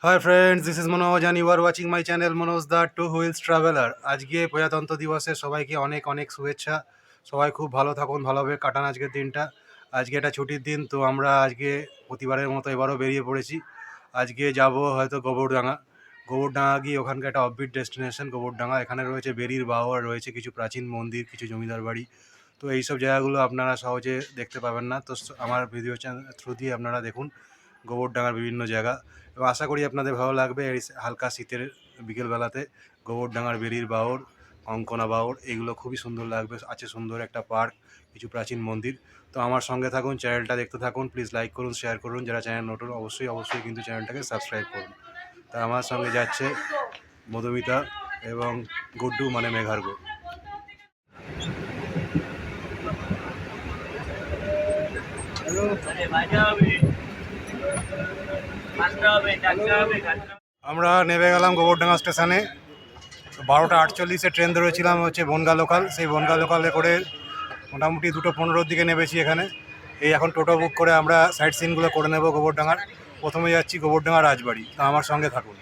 Hi friends, this is Manoj and you are watching my channel Manoj the Two Wheels Traveler. আজকে প্রজাতন্ত্র দিবসে সবাইকে অনেক অনেক শুভেচ্ছা। সবাই খুব ভালো থাকুন, ভালোভাবে কাটান আজকের দিনটা। আজকে একটা ছুটির দিন, তো আমরা আজকে প্রতিবারের মতো এবারও বেরিয়ে পড়েছি। আজকে যাব হয়তো গোবরডাঙ্গা। গোবরডাঙ্গা গিয়ে ওখানকার একটা অফবিট ডেস্টিনেশন গোবরডাঙ্গা। এখানে রয়েছে বেরির বাওয়ার, রয়েছে কিছু প্রাচীন মন্দির, কিছু জমিদার বাড়ি। তো এইসব জায়গাগুলো আপনারা সহজে দেখতে পাবেন না, তো আমার ভিডিও চ্যানেল থ্রু দিয়ে আপনারা দেখুন গোবরডাঙ্গার বিভিন্ন জায়গা, এবং আশা করি আপনাদের ভালো লাগবে। এই হালকা শীতের বিকেলবেলাতে গোবরডাঙ্গার বেরির বাওর, কঙ্কনা বাওর, এগুলো খুবই সুন্দর লাগবে। আছে সুন্দর একটা পার্ক, কিছু প্রাচীন মন্দির। তো আমার সঙ্গে থাকুন, চ্যানেলটা দেখতে থাকুন, প্লিজ লাইক করুন, শেয়ার করুন। যারা চ্যানেল নতুন অবশ্যই কিন্তু চ্যানেলটাকে সাবস্ক্রাইব করুন। তা আমার সঙ্গে যাচ্ছে মধুমিতা এবং গুড্ডু মানে মেঘার্ঘ। আমরা নেমে গেলাম গোবরডাঙ্গা স্টেশনে। 12:48 ট্রেন ধরেছিলাম হচ্ছে বনগা লোকাল। সেই বনগা লোকালে করে মোটামুটি 2:15 দিকে নেমেছি এখানে। এই এখন টোটো বুক করে আমরা সাইট সিনগুলো করে নেব গোবরডাঙ্গার। প্রথমে যাচ্ছি গোবরডাঙ্গা রাজবাড়ি, তা আমার সঙ্গে থাকুন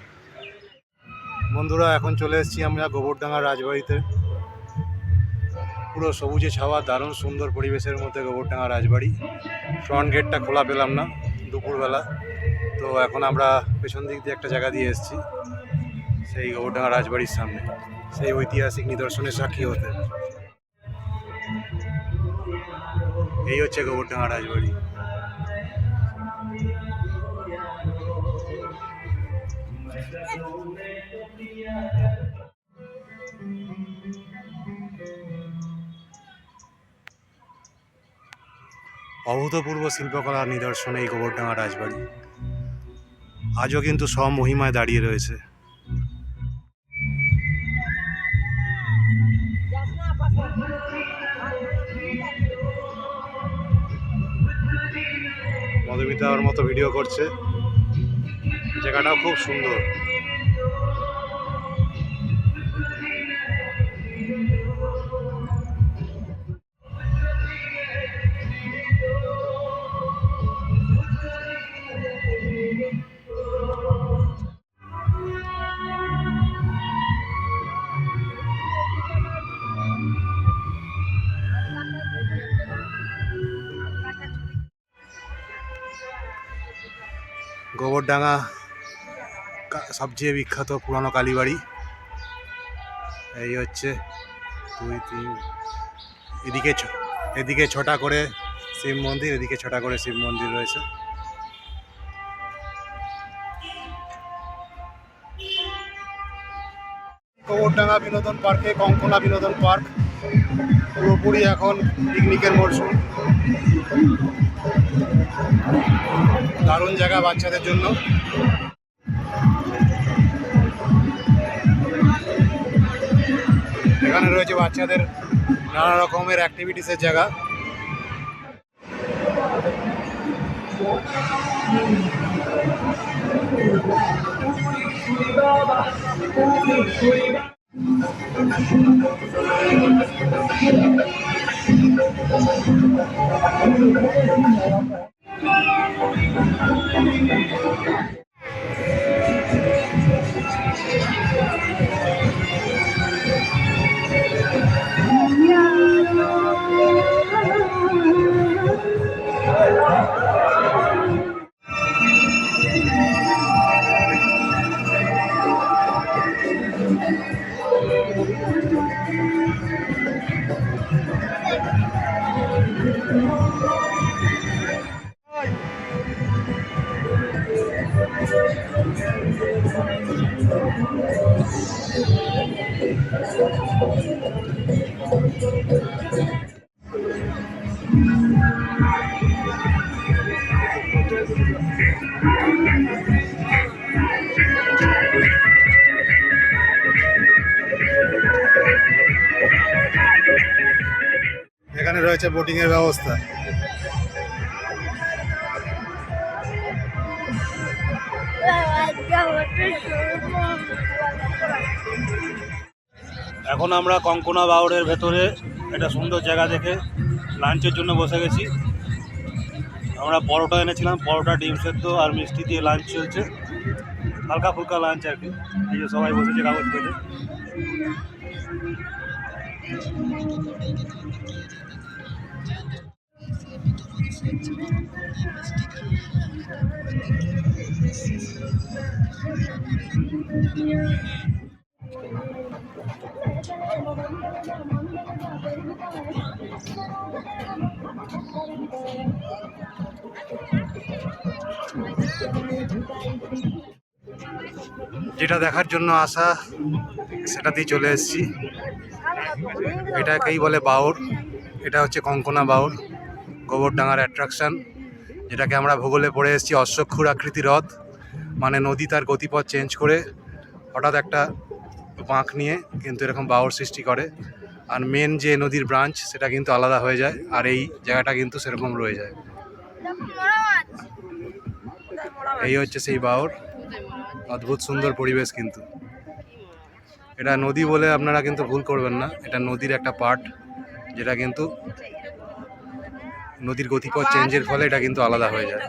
বন্ধুরা। এখন চলে এসেছি আমরা গোবরডাঙ্গা রাজবাড়িতে। পুরো সবুজে ছাওয়া, দারুণ সুন্দর পরিবেশের মধ্যে গোবরডাঙ্গা রাজবাড়ি। ফ্রন্ট গেটটা খোলা পেলাম না দুপুরবেলা, তো এখন আমরা পেছন দিক দিয়ে একটা জায়গা দিয়ে এসেছি সেই গোবরডাঙ্গা রাজবাড়ির সামনে, সেই ঐতিহাসিক নিদর্শনের সাক্ষী হতে। এই হচ্ছে গোবরডাঙ্গা রাজবাড়ি। অভূতপূর্ব শিল্পকলার নিদর্শন এই গোবরডাঙ্গা রাজবাড়ি আজও কিন্তু স্বমহিমায় দাঁড়িয়ে রয়েছে। মধুমিতার মতো ভিডিও করছে, জায়গাটাও খুব সুন্দর। গোবরডাঙ্গা সবচেয়ে বিখ্যাত পুরানো কালীবাড়ি। এই হচ্ছে 2, 3, এদিকে ছটা করে শিব মন্দির, এদিকে ছটা করে শিব মন্দির রয়েছে। গোবরডাঙ্গা বিনোদন পার্কে, কঙ্কনা বিনোদন পার্ক পুরোপুরি এখন পিকনিকের মরশুম। দারুণ জায়গা বাচ্চাদের জন্য। এখানে রয়েছে বাচ্চাদের নানা রকমের অ্যাক্টিভিটিসের জায়গা। এখানে রয়েছে বোটিং এর ব্যবস্থা। এখন আমরা কঙ্কনা বাওরের ভেতরে একটা সুন্দর জায়গা দেখে লাঞ্চের জন্য বসে গেছি। আমরা পরোটা এনেছিলাম, পরোটা, ডিম সেদ্ধ আর মিষ্টি দিয়ে লাঞ্চ চলছে। হালকা ফুলকা লাঞ্চ আর কি। এই যে সবাই বসেছে কাগজ পেতে। যেটা দেখার জন্য আসা সেটাতেই চলে এসেছি। এটাকেই বলে বাউর। এটা হচ্ছে কঙ্কনা বাউর, গোবরডাঙ্গার অ্যাট্রাকশন, যেটাকে আমরা ভূগোলে পড়ে এসেছি অশ্বক্ষুর আকৃতি হ্রদ। মানে নদী তার গতিপথ চেঞ্জ করে হঠাৎ একটা বাঁক নিয়ে কিন্তু এরকম বাউর সৃষ্টি করে, আর মেন যে নদীর ব্রাঞ্চ সেটা কিন্তু আলাদা হয়ে যায়, আর এই জায়গাটা কিন্তু সেরকম রয়ে যায়। এই হচ্ছে সেই বাউর, অদ্ভুত সুন্দর পরিবেশ। কিন্তু এটা নদী বলে আপনারা কিন্তু ভুল করবেন না, এটা নদীর একটা পার্ট, যেটা কিন্তু নদীর গতিপথ চেঞ্জের ফলে এটা কিন্তু আলাদা হয়ে যায়।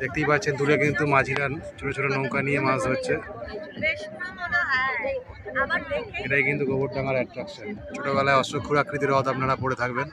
দেখতেই পাচ্ছেন দূরে কিন্তু মাঝিরা ছোট ছোট নৌকা নিয়ে মাছ ধরছে। এটাই কিন্তু গোবরডাঙ্গার অ্যাট্রাকশন। ছোটবেলায় অশ্বক্ষুর আকৃতির হ্রদ আপনারা পড়ে থাকবেন।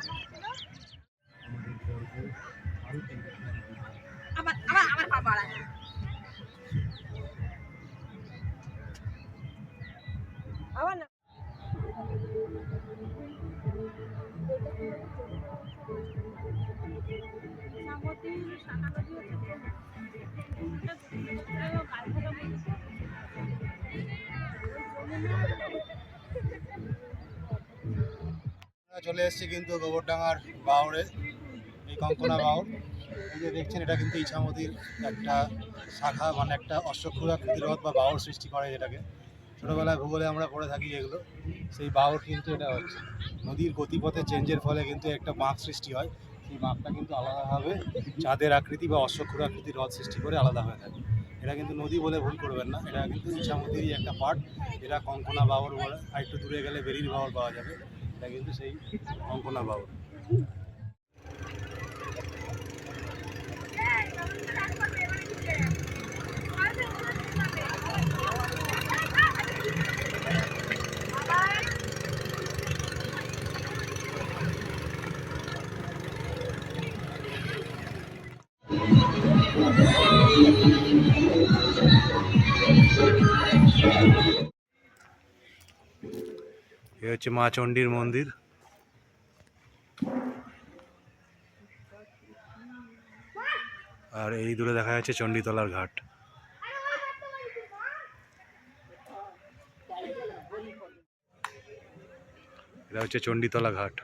চলে এসেছি কিন্তু গোবরডাঙ্গার বাউরে, এই কঙ্কনা বাউর। এই যে দেখছেন এটা কিন্তু ইছামতির একটা শাখা, মানে একটা অশ্বক্ষুরাকৃতি হ্রদ বা বাউর সৃষ্টি করে, যেটাকে ছোটোবেলায় ভূগোলে আমরা পড়ে থাকি যেগুলো, সেই বাউর কিন্তু এটা হচ্ছে নদীর গতিপথে চেঞ্জের ফলে কিন্তু একটা বাঁক সৃষ্টি হয়। সেই বাঁকটা কিন্তু আলাদাভাবে চাঁদের আকৃতি বা অশ্বক্ষুর আকৃতির হ্রদ সৃষ্টি করে আলাদা হয়ে থাকে। এটা কিন্তু নদী বলে ভুল করবেন না, এটা কিন্তু ইছামতিরই একটা পার্ট, এটা কঙ্কনা বাউর বলে। আর একটু দূরে গেলে বেরির বাউর পাওয়া যাবে, এটা কিন্তু সেই কঙ্কনা বাউর। এ হচ্ছে মা চণ্ডীর মন্দির। আর এই দূরে দেখা যাচ্ছে চণ্ডীতলার ঘাট। এটা হচ্ছে চণ্ডীতলা ঘাট।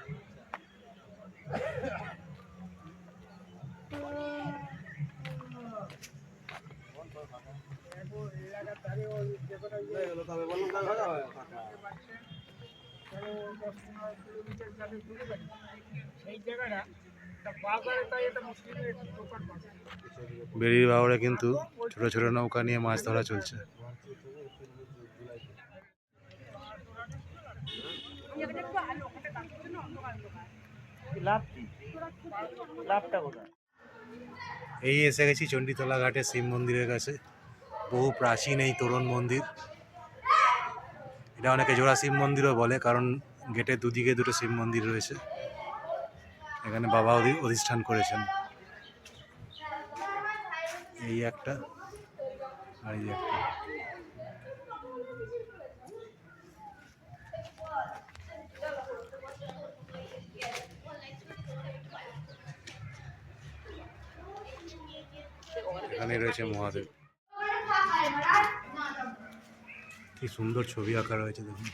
বেরির বাউরে কিন্তু ছোট ছোট নৌকা নিয়ে মাছ ধরা চলছে। এই এসে গেছি চণ্ডীতলা ঘাটে শিব মন্দিরের কাছে। বহু প্রাচীন এই তোরণ মন্দির। এটা অনেকে জোড়া শিব মন্দিরও বলে, কারণ গেটের দুদিকে দুটো শিব মন্দির রয়েছে। এখানে বাবা অধিষ্ঠান করেছেন। এই একটা আর এই একটা। এখানে রয়েছে মহাদেব। কি সুন্দর ছবি আঁকা রয়েছে দেখুন।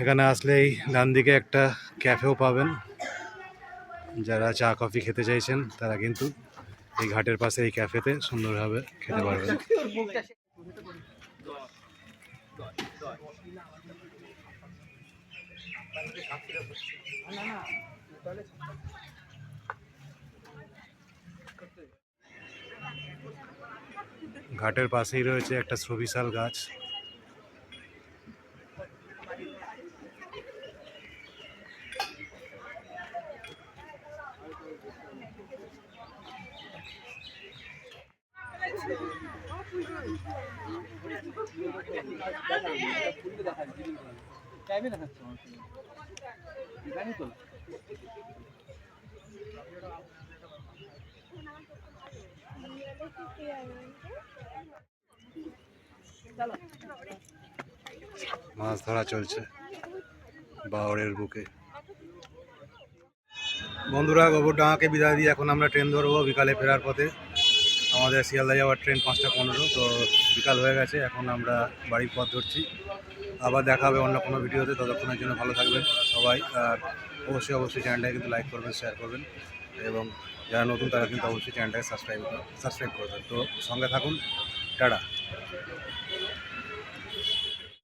এখানে আসলেই ডান দিকে একটা ক্যাফেও পাবেন। যারা চা কফি খেতে চাইছেন তারা কিন্তু এই ঘাটের পাশে এই ক্যাফেতে সুন্দরভাবে খেতে পারবেন। ঘাটের পাশেই রয়েছে একটা সবিশাল গাছ। মাছ ধরা চলছে বাওড়ের বুকে। বন্ধুরা, গোবরডাঙ্গাকে বিদায় দিয়ে এখন আমরা ট্রেন ধরবো বিকালে ফেরার পথে। আমাদের শিয়ালদা যাওয়ার ট্রেন 5টা 15, তো বিকাল হয়ে গেছে, এখন আমরা বাড়ির পথ ধরছি। আবার দেখা হবে অন্য কোনো ভিডিওতে, ততক্ষণের জন্য ভালো থাকবেন সবাই। আর অবশ্যই চ্যানেলটাকে কিন্তু লাইক করবেন, শেয়ার করবেন, এবং যারা নতুন তারা কিন্তু অবশ্যই চ্যানেলটাকে সাবস্ক্রাইব করবেন। তো সঙ্গে থাকুন। টাটা।